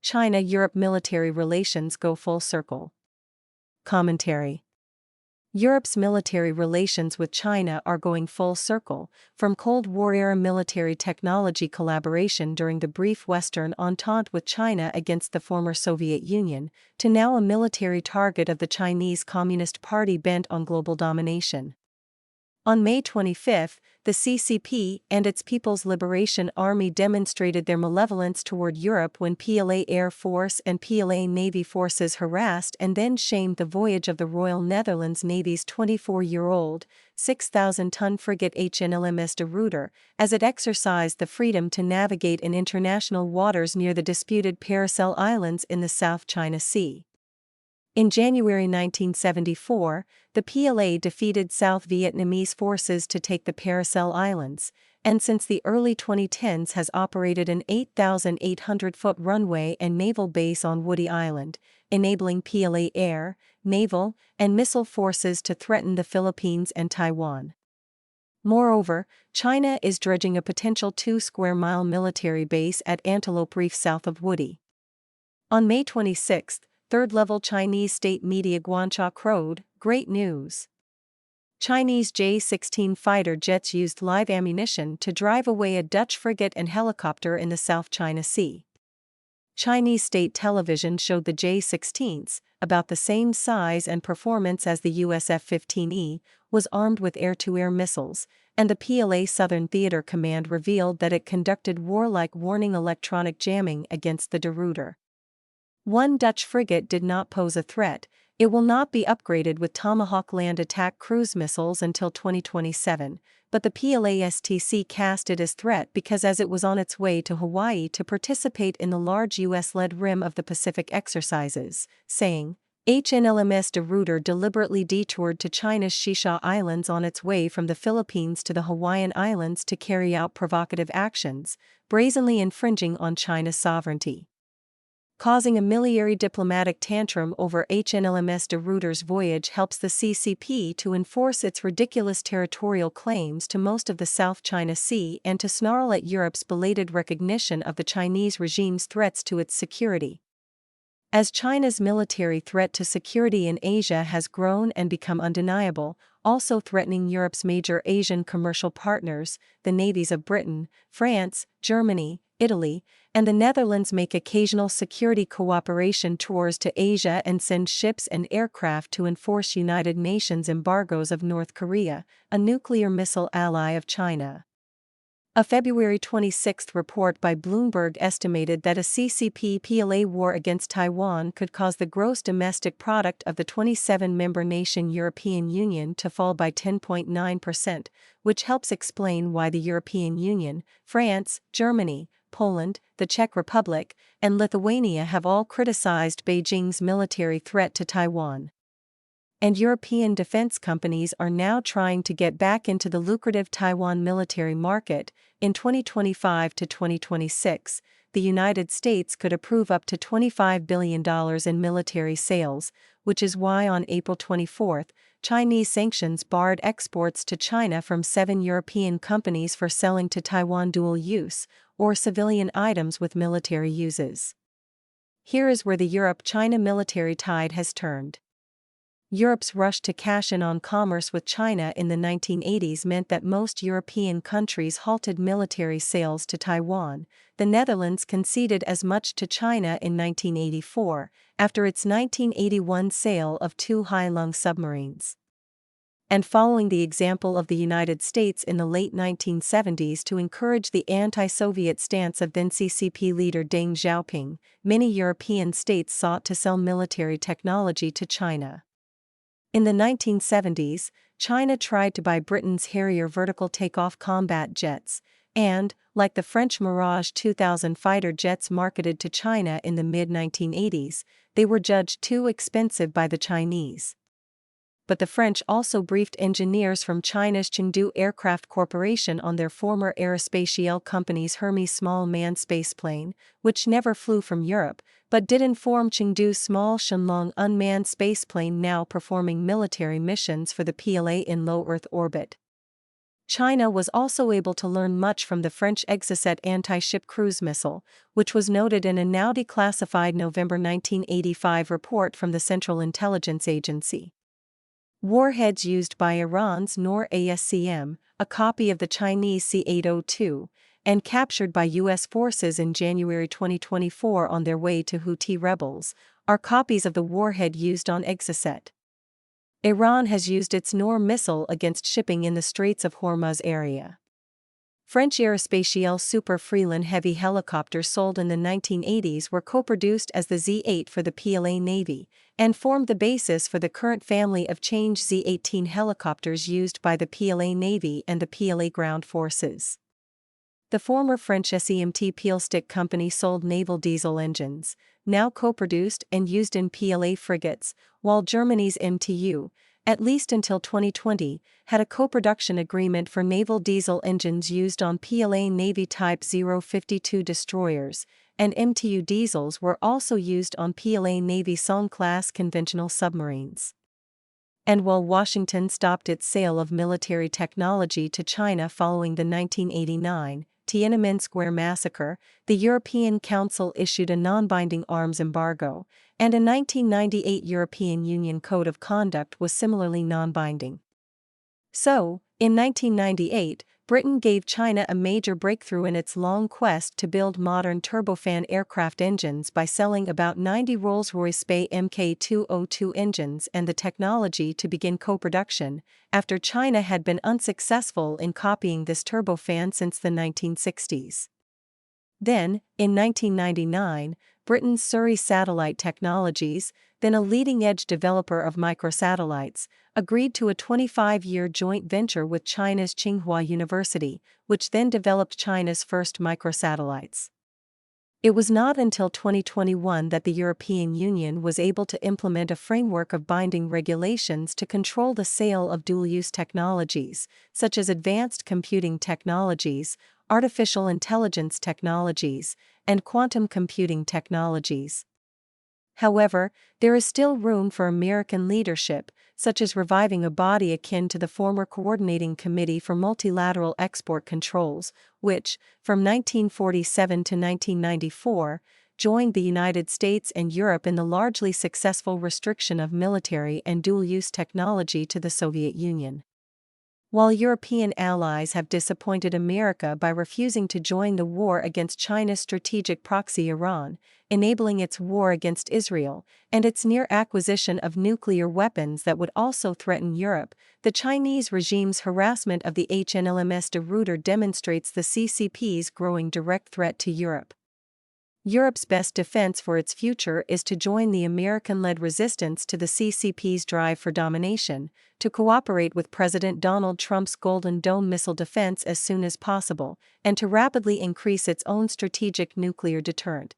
China-Europe military relations go full circle. Commentary. Europe's military relations with China are going full circle, from Cold War-era military technology collaboration during the brief Western Entente with China against the former Soviet Union, to now a military target of the Chinese Communist Party bent on global domination. On May 25, the CCP and its People's Liberation Army demonstrated their malevolence toward Europe when PLA Air Force and PLA Navy forces harassed and then shamed the voyage of the Royal Netherlands Navy's 24-year-old, 6,000-ton frigate HNLMS De Ruyter, as it exercised the freedom to navigate in international waters near the disputed Paracel Islands in the South China Sea. In January 1974, the PLA defeated South Vietnamese forces to take the Paracel Islands, and since the early 2010s has operated an 8,800-foot runway and naval base on Woody Island, enabling PLA air, naval, and missile forces to threaten the Philippines and Taiwan. Moreover, China is dredging a potential 2-square-mile military base at Antelope Reef south of Woody. On May 26, third-level Chinese state media Guanxia crowed, "Great news." Chinese J-16 fighter jets used live ammunition to drive away a Dutch frigate and helicopter in the South China Sea. Chinese state television showed the J-16s, about the same size and performance as the US F-15E, was armed with air-to-air missiles, and the PLA Southern Theater Command revealed that it conducted warlike warning electronic jamming against the De Ruyter. One Dutch frigate did not pose a threat. It will not be upgraded with Tomahawk land attack cruise missiles until 2027, but the PLASTC cast it as threat because as it was on its way to Hawaii to participate in the large US-led Rim of the Pacific exercises, saying, HNLMS De Ruyter deliberately detoured to China's Shisha Islands on its way from the Philippines to the Hawaiian Islands to carry out provocative actions, brazenly infringing on China's sovereignty. Causing a miliary diplomatic tantrum over HNLMS De Ruyter's voyage helps the CCP to enforce its ridiculous territorial claims to most of the South China Sea and to snarl at Europe's belated recognition of the Chinese regime's threats to its security. As China's military threat to security in Asia has grown and become undeniable, also threatening Europe's major Asian commercial partners, the navies of Britain, France, Germany, Italy, and the Netherlands make occasional security cooperation tours to Asia and send ships and aircraft to enforce United Nations embargoes of North Korea, a nuclear missile ally of China. A February 26 report by Bloomberg estimated that a CCP-PLA war against Taiwan could cause the gross domestic product of the 27-member nation European Union to fall by 10.9%, which helps explain why the European Union, France, Germany, Poland, the Czech Republic, and Lithuania have all criticized Beijing's military threat to Taiwan. And European defense companies are now trying to get back into the lucrative Taiwan military market. In 2025 to 2026, the United States could approve up to $25 billion in military sales, which is why on April 24, Chinese sanctions barred exports to China from 7 European companies for selling to Taiwan dual-use, or civilian items with military uses. Here is where the Europe-China military tide has turned. Europe's rush to cash in on commerce with China in the 1980s meant that most European countries halted military sales to Taiwan. The Netherlands conceded as much to China in 1984, after its 1981 sale of 2 Hai-Lung submarines. And following the example of the United States in the late 1970s to encourage the anti-Soviet stance of then CCP leader Deng Xiaoping, many European states sought to sell military technology to China. In the 1970s, China tried to buy Britain's Harrier vertical takeoff combat jets, and, like the French Mirage 2000 fighter jets marketed to China in the mid-1980s, they were judged too expensive by the Chinese. But the French also briefed engineers from China's Chengdu Aircraft Corporation on their former Aerospatiale company's Hermes small manned spaceplane, which never flew from Europe, but did inform Chengdu's small Shenlong unmanned spaceplane now performing military missions for the PLA in low Earth orbit. China was also able to learn much from the French Exocet anti-ship cruise missile, which was noted in a now declassified November 1985 report from the Central Intelligence Agency. Warheads used by Iran's Noor ASCM, a copy of the Chinese C-802, and captured by U.S. forces in January 2024 on their way to Houthi rebels, are copies of the warhead used on Exocet. Iran has used its Noor missile against shipping in the Straits of Hormuz area. French Aerospatiale Super Freeland heavy helicopters sold in the 1980s were co-produced as the Z-8 for the PLA Navy, and formed the basis for the current family of Change Z-18 helicopters used by the PLA Navy and the PLA Ground Forces. The former French SEMT Pielstick company sold naval diesel engines, now co-produced and used in PLA frigates, while Germany's MTU, at least until 2020, had a co-production agreement for naval diesel engines used on PLA Navy Type 052 destroyers, and MTU diesels were also used on PLA Navy Song-class conventional submarines. And while Washington stopped its sale of military technology to China following the 1989 Tiananmen Square massacre, the European Council issued a non-binding arms embargo, and a 1998 European Union Code of Conduct was similarly non-binding. So, in 1998, Britain gave China a major breakthrough in its long quest to build modern turbofan aircraft engines by selling about 90 Rolls-Royce Spey Mk202 engines and the technology to begin co-production, after China had been unsuccessful in copying this turbofan since the 1960s. Then, in 1999, Britain's Surrey Satellite Technologies, then a leading-edge developer of microsatellites, agreed to a 25-year joint venture with China's Tsinghua University, which then developed China's first microsatellites. It was not until 2021 that the European Union was able to implement a framework of binding regulations to control the sale of dual-use technologies, such as advanced computing technologies, artificial intelligence technologies, and quantum computing technologies. However, there is still room for American leadership, such as reviving a body akin to the former Coordinating Committee for Multilateral Export Controls, which, from 1947 to 1994, joined the United States and Europe in the largely successful restriction of military and dual-use technology to the Soviet Union. While European allies have disappointed America by refusing to join the war against China's strategic proxy Iran, enabling its war against Israel, and its near acquisition of nuclear weapons that would also threaten Europe, the Chinese regime's harassment of the HNLMS de Ruyter demonstrates the CCP's growing direct threat to Europe. Europe's best defense for its future is to join the American-led resistance to the CCP's drive for domination, to cooperate with President Donald Trump's Golden Dome missile defense as soon as possible, and to rapidly increase its own strategic nuclear deterrent.